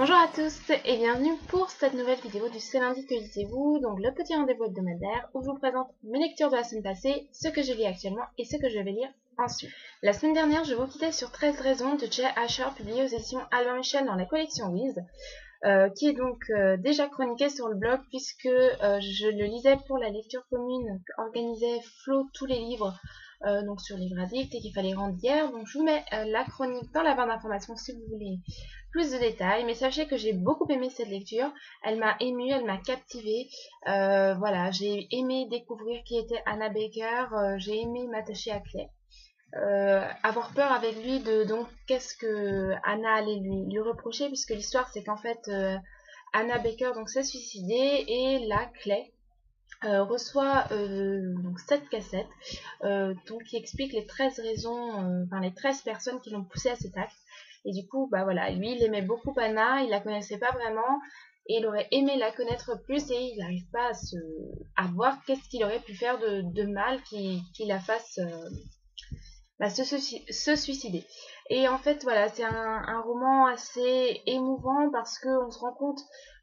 Bonjour à tous et bienvenue pour cette nouvelle vidéo du C'est lundi que lisez-vous, donc le petit rendez-vous hebdomadaire où je vous présente mes lectures de la semaine passée, ce que je lis actuellement et ce que je vais lire ensuite. La semaine dernière, je vous quittais sur 13 raisons de Jay Asher, publié aux éditions Albin Michel dans la collection Wiz, qui est donc déjà chroniqué sur le blog puisque je le lisais pour la lecture commune qu'organisait Flo tous les livres. Donc sur Livre Addict et qu'il fallait rendre hier. Donc je vous mets la chronique dans la barre d'informations si vous voulez plus de détails. Mais sachez que j'ai beaucoup aimé cette lecture. Elle m'a émue, elle m'a captivée. Voilà, j'ai aimé découvrir qui était Anna Baker. J'ai aimé m'attacher à Clay. Avoir peur avec lui de donc qu'est-ce que Anna allait lui reprocher, puisque l'histoire c'est qu'en fait Anna Baker donc s'est suicidée et là Clay reçoit donc 7 cassettes donc qui expliquent les 13 raisons, enfin les 13 personnes qui l'ont poussé à cet acte. Et du coup, bah voilà, lui il aimait beaucoup Anna, il la connaissait pas vraiment et il aurait aimé la connaître plus et il n'arrive pas à voir qu'est-ce qu'il aurait pu faire de mal qui la fasse se suicider. Et en fait, voilà, c'est un roman assez émouvant parce qu'on se rend compte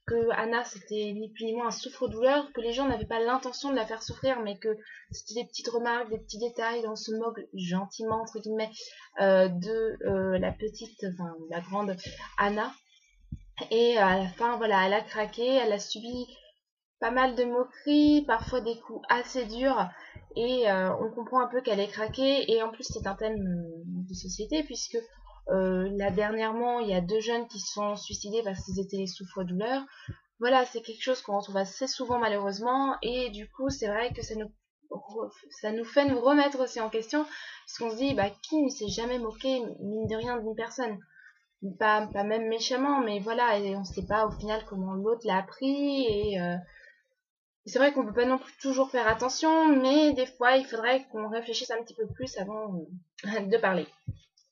que Anna, c'était ni plus ni moins un souffre-douleur, que les gens n'avaient pas l'intention de la faire souffrir, mais que c'était des petites remarques, des petits détails, on se moque gentiment, entre guillemets, de la petite, enfin, la grande Anna. Et à la fin, voilà, elle a craqué, elle a subi pas mal de moqueries, parfois des coups assez durs, et on comprend un peu qu'elle est craquée, et en plus c'est un thème de société, puisque là dernièrement, il y a 2 jeunes qui se sont suicidés parce qu'ils étaient souffre-douleurs. Voilà, c'est quelque chose qu'on retrouve assez souvent malheureusement, et du coup c'est vrai que ça nous fait nous remettre aussi en question, parce qu'on se dit, bah qui ne s'est jamais moqué, mine de rien, d'une personne, pas même méchamment, mais voilà, et on sait pas au final comment l'autre l'a appris, et c'est vrai qu'on peut pas non plus toujours faire attention, mais des fois, il faudrait qu'on réfléchisse un petit peu plus avant de parler.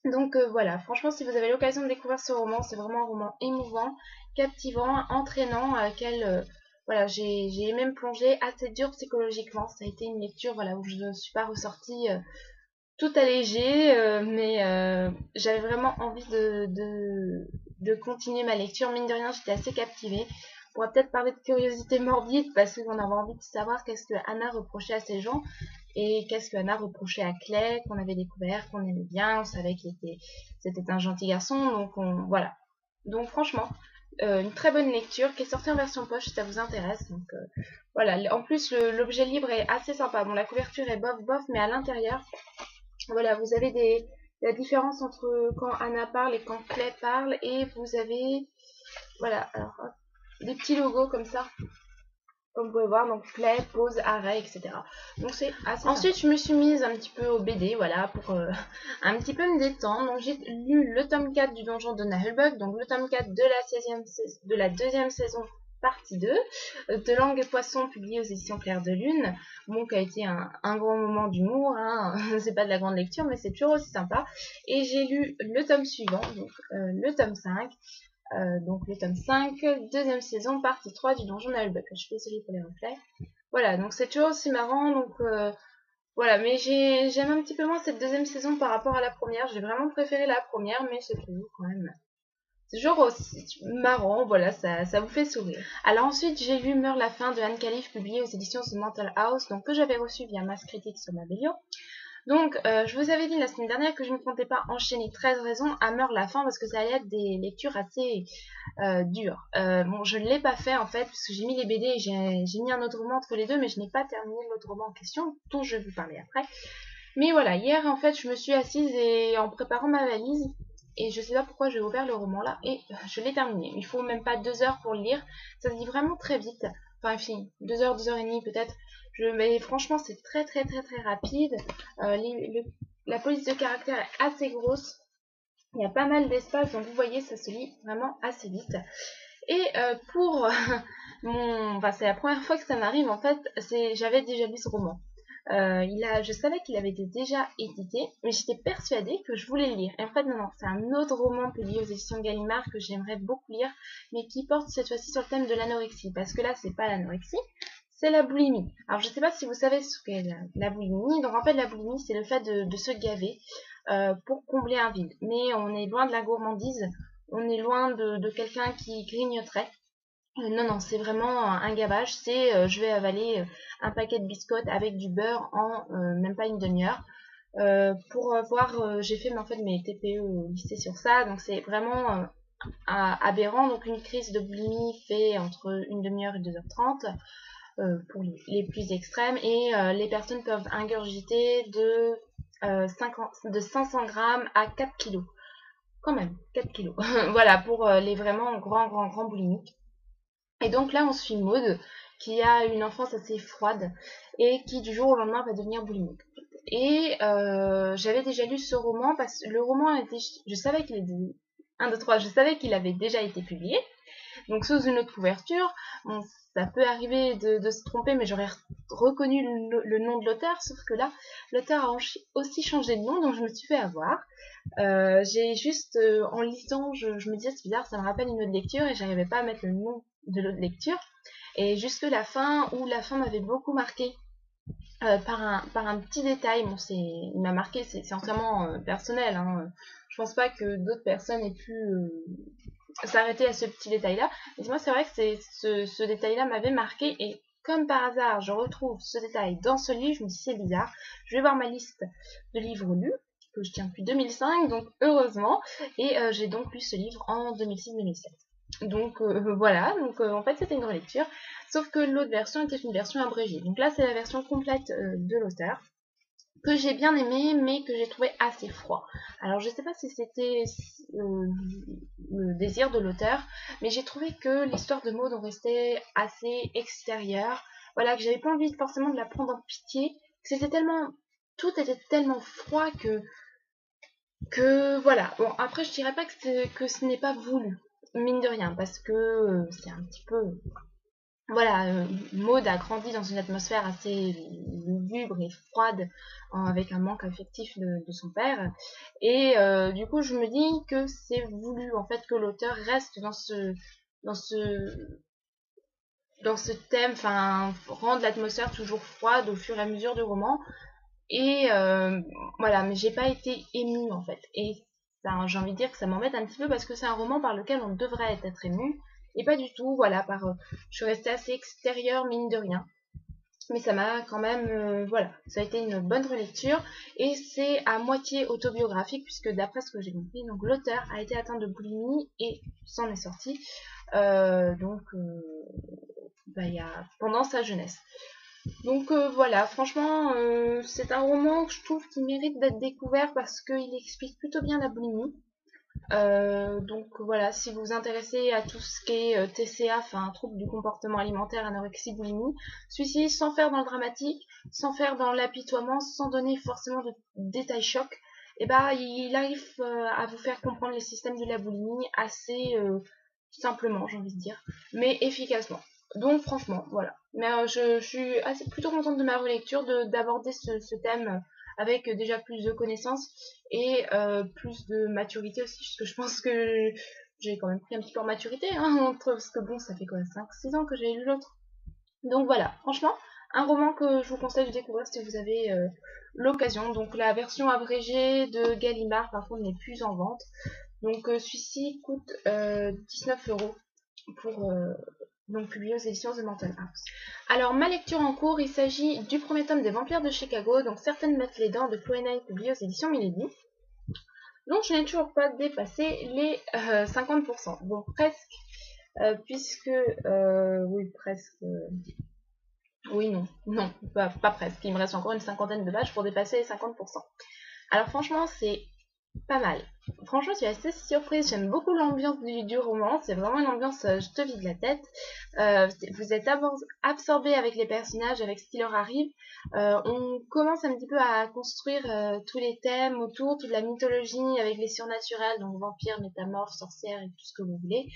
Donc voilà, franchement, si vous avez l'occasion de découvrir ce roman, c'est vraiment un roman émouvant, captivant, entraînant, à laquelle voilà, j'ai aimé me plonger, assez dur psychologiquement. Ça a été une lecture voilà, où je ne suis pas ressortie tout allégée, mais j'avais vraiment envie de continuer ma lecture. Mine de rien, j'étais assez captivée. On pourrait peut-être parler de curiosité morbide parce qu'on avait envie de savoir qu'est-ce que Anna reprochait à ces gens et qu'est-ce que Anna reprochait à Clay, qu'on avait découvert, qu'on aimait bien, on savait c'était un gentil garçon, donc voilà. Donc franchement, une très bonne lecture qui est sortie en version poche si ça vous intéresse. Donc voilà, en plus l'objet libre est assez sympa. Bon, la couverture est bof bof, mais à l'intérieur, voilà, vous avez la différence entre quand Anna parle et quand Clay parle, et vous avez voilà, alors hop, des petits logos comme ça, comme vous pouvez voir, donc play, pause, arrêt, etc. Donc c'est assez Ensuite, sympa. Je me suis mise un petit peu au BD, voilà, pour un petit peu me détendre. Donc j'ai lu le tome 4 du Donjon de Nahulbuck, donc le tome 4 de la deuxième saison, partie 2, de Langue et Poisson, publié aux éditions Clair de Lune, bon, qui a été un grand moment d'humour, hein. C'est pas de la grande lecture, mais c'est toujours aussi sympa. Et j'ai lu le tome suivant, donc le tome 5, donc le tome 5, deuxième saison, partie 3 du Donjon Nahulbuck. Je suis désolée pour les reflets. Voilà, donc c'est toujours aussi marrant, donc voilà, mais j'aime un petit peu moins cette deuxième saison par rapport à la première. J'ai vraiment préféré la première, mais c'est toujours quand même... C'est toujours aussi marrant, voilà, ça vous fait sourire. Alors ensuite, j'ai lu Meurt la fin de Anne Calif, publié aux éditions The Mental House, donc que j'avais reçu via Mass Critique sur Mabelio. Donc, je vous avais dit la semaine dernière que je ne comptais pas enchaîner 13 raisons à Meurt la fin parce que ça allait être des lectures assez dures. Bon, je ne l'ai pas fait en fait parce que j'ai mis les BD et j'ai mis un autre roman entre les deux, mais je n'ai pas terminé l'autre roman en question, dont je vais vous parler après. Mais voilà, hier en fait, je me suis assise et en préparant ma valise, et je sais pas pourquoi j'ai ouvert le roman là, et je l'ai terminé. Il faut même pas 2 heures pour le lire, ça se lit vraiment très vite. Enfin, 2 heures, 2 heures et demie peut-être. Mais franchement, c'est très très très très rapide. La police de caractère est assez grosse. Il y a pas mal d'espace, donc vous voyez, ça se lit vraiment assez vite. Et pour enfin, c'est la première fois que ça m'arrive en fait. J'avais déjà lu ce roman. Je savais qu'il avait été déjà édité, mais j'étais persuadée que je voulais le lire. Et en fait, non, c'est un autre roman publié aux éditions Gallimard que j'aimerais beaucoup lire, mais qui porte cette fois-ci sur le thème de l'anorexie. Parce que là, c'est pas l'anorexie, c'est la boulimie. Alors, je sais pas si vous savez ce qu'est la boulimie. Donc, en fait, la boulimie, c'est le fait de se gaver pour combler un vide. Mais on est loin de la gourmandise. on est loin de quelqu'un qui grignoterait. Non, non, c'est vraiment un gavage. C'est je vais avaler un paquet de biscottes avec du beurre en même pas une demi-heure. Pour voir, j'ai fait en fait mes TPE au lycée sur ça, donc c'est vraiment aberrant. Donc une crise de boulimie fait entre une demi-heure et 2h30 pour les plus extrêmes, et les personnes peuvent ingurgiter de 500 grammes à 4 kilos. Quand même, 4 kilos. Voilà, pour les vraiment grands boulimiques. Et donc là, on suit Maud, qui a une enfance assez froide et qui du jour au lendemain va devenir boulimique. Et j'avais déjà lu ce roman parce que le roman était, je savais qu'il était 1, 2, 3, je savais qu'il avait déjà été publié, donc sous une autre couverture. Bon, ça peut arriver de se tromper, mais j'aurais reconnu le nom de l'auteur, sauf que là, l'auteur a aussi changé de nom, donc je me suis fait avoir. J'ai juste, en lisant, je me disais c'est bizarre, ça me rappelle une autre lecture, et j'arrivais pas à mettre le nom de l'autre lecture. Et jusque la fin, où la fin m'avait beaucoup marqué par un petit détail. Bon, il m'a marqué, c'est entièrement personnel, hein. Je pense pas que d'autres personnes aient pu s'arrêter à ce petit détail-là. Mais moi, c'est vrai que ce détail-là m'avait marqué, et comme par hasard, je retrouve ce détail dans ce livre, je me dis c'est bizarre. Je vais voir ma liste de livres lus, que je tiens depuis 2005, donc heureusement, et j'ai donc lu ce livre en 2006-2007. Donc voilà, donc en fait c'était une relecture, sauf que l'autre version était une version abrégée. Donc là c'est la version complète de l'auteur, que j'ai bien aimé, mais que j'ai trouvé assez froid. Alors je sais pas si c'était le désir de l'auteur, mais j'ai trouvé que l'histoire de Maud en restait assez extérieure. Voilà, que j'avais pas envie forcément de la prendre en pitié, que c'était tellement, tout était tellement froid que voilà. Bon, après je dirais pas que ce n'est pas voulu, mine de rien, parce que c'est un petit peu, voilà, Maud a grandi dans une atmosphère assez lugubre et froide, avec un manque affectif de son père. Et du coup, je me dis que c'est voulu, en fait, que l'auteur reste dans ce, dans ce thème, enfin, rendre l'atmosphère toujours froide au fur et à mesure du roman. Et voilà, mais j'ai pas été émue, en fait. Et ça, j'ai envie de dire que ça m'embête un petit peu, parce que c'est un roman par lequel on devrait être ému. Et pas du tout, voilà, je suis restée assez extérieure, mine de rien. Mais ça m'a quand même, voilà, ça a été une bonne relecture. Et c'est à moitié autobiographique, puisque d'après ce que j'ai compris, donc l'auteur a été atteint de boulimie et s'en est sorti. Donc, pendant sa jeunesse. Donc voilà, franchement, c'est un roman que je trouve qui mérite d'être découvert, parce qu'il explique plutôt bien la boulimie. Donc voilà, si vous vous intéressez à tout ce qui est TCA, enfin trouble du comportement alimentaire, anorexie, boulimie, celui-ci, sans faire dans le dramatique, sans faire dans l'apitoiement, sans donner forcément de détails chocs, et ben il arrive à vous faire comprendre les systèmes de la boulimie assez simplement, j'ai envie de dire, mais efficacement. Donc franchement, voilà. Mais je suis plutôt contente de ma relecture, d'aborder ce thème avec déjà plus de connaissances et plus de maturité aussi, parce que je pense que j'ai quand même pris un petit peu en maturité, hein, parce que bon, ça fait quoi, 5-6 ans que j'ai lu l'autre. Donc voilà, franchement, un roman que je vous conseille de découvrir si vous avez l'occasion. Donc la version abrégée de Gallimard, par contre, n'est plus en vente. Donc celui-ci coûte 19 € pour donc publié aux éditions The Mountain House. Alors ma lecture en cours, il s'agit du premier tome des Vampires de Chicago, donc Certaines mettent les dents de Chloé Knight, publié aux éditions Milady. Donc je n'ai toujours pas dépassé les 50%. Bon, presque, puisque oui, presque. Oui, non, pas presque. Il me reste encore une cinquantaine de pages pour dépasser les 50%. Alors franchement, c'est pas mal. Franchement, je suis assez surprise. J'aime beaucoup l'ambiance du roman. C'est vraiment une ambiance, je te vide la tête. Vous êtes absorbé avec les personnages, avec ce qui leur arrive. On commence un petit peu à construire tous les thèmes autour, toute la mythologie avec les surnaturels, donc vampires, métamorphes, sorcières et tout ce que vous voulez.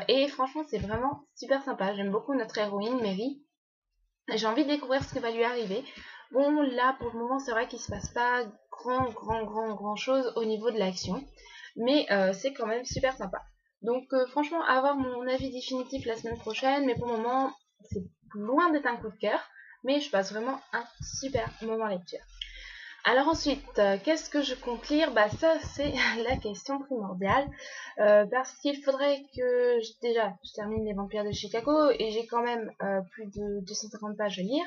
Et franchement, c'est vraiment super sympa. J'aime beaucoup notre héroïne, Mary. J'ai envie de découvrir ce qui va lui arriver. Bon, là, pour le moment, c'est vrai qu'il se passe pas grand chose au niveau de l'action. Mais c'est quand même super sympa. Donc, franchement, avoir mon avis définitif la semaine prochaine. Mais pour le moment, c'est loin d'être un coup de cœur. Mais je passe vraiment un super moment lecture. Alors ensuite, qu'est-ce que je compte lire? Bah ça c'est la question primordiale, parce qu'il faudrait que déjà je termine Les Vampires de Chicago et j'ai quand même plus de 250 pages à lire.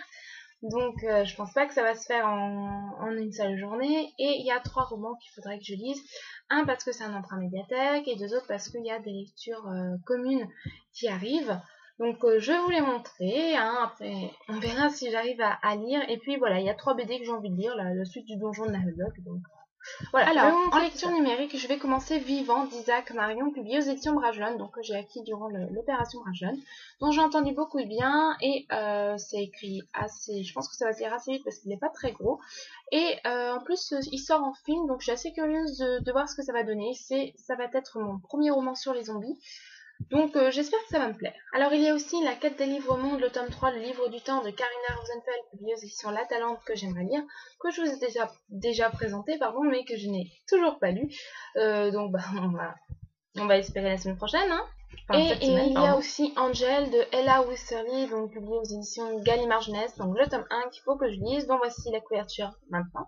Donc je pense pas que ça va se faire en une seule journée. Et il y a 3 romans qu'il faudrait que je lise. Un parce que c'est un emprunt médiathèque et 2 autres parce qu'il y a des lectures communes qui arrivent. Donc je vais vous les montrer, hein. Après on verra si j'arrive à lire. Et puis voilà, il y a 3 BD que j'ai envie de lire, la suite du Donjon de Naheulbeuk. Donc voilà. Alors, en lecture numérique, je vais commencer Vivant d'Isaac Marion, publié aux éditions Bragelonne, donc que j'ai acquis durant l'opération Bragelonne, dont j'ai entendu beaucoup de bien, et c'est écrit assez, je pense que ça va se lire assez vite parce qu'il n'est pas très gros, et en plus il sort en film, donc je suis assez curieuse de voir ce que ça va donner. Ça va être mon premier roman sur les zombies, donc j'espère que ça va me plaire. Alors il y a aussi La quête des livres mondes, le tome 3, le livre du temps de Karina Rosenfeld, publié aux éditions La Talente, que j'aimerais lire, que je vous ai déjà présenté, pardon, mais que je n'ai toujours pas lu. Donc bah, on va espérer la semaine prochaine, hein. Enfin, cette semaine, il y a aussi Angel de Ella Wisterly, donc publié aux éditions Gallimard Jeunesse, donc le tome 1 qu'il faut que je lise, dont voici la couverture maintenant.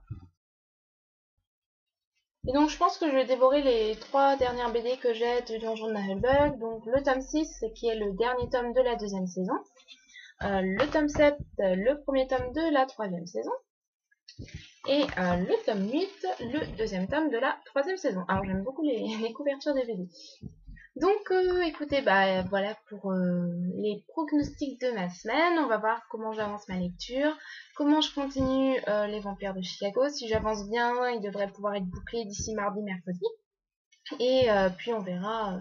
Et donc je pense que je vais dévorer les 3 dernières BD que j'ai de Donjon de Naheulbeuk. Donc le tome 6, qui est le dernier tome de la 2e saison. Le tome 7, le premier tome de la 3e saison. Et le tome 8, le 2e tome de la 3e saison. Alors j'aime beaucoup les couvertures des BD. Donc écoutez, bah voilà pour les pronostics de ma semaine. On va voir comment j'avance ma lecture, comment je continue Les Vampires de Chicago. Si j'avance bien, il devrait pouvoir être bouclé d'ici mardi, mercredi. Et puis on verra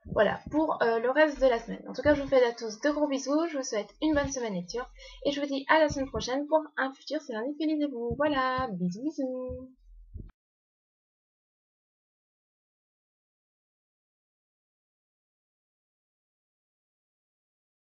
voilà pour le reste de la semaine. En tout cas, je vous fais à tous de gros bisous, je vous souhaite une bonne semaine lecture et je vous dis à la semaine prochaine pour un futur C'est lundi que lisez-vous. Voilà, bisous bisous.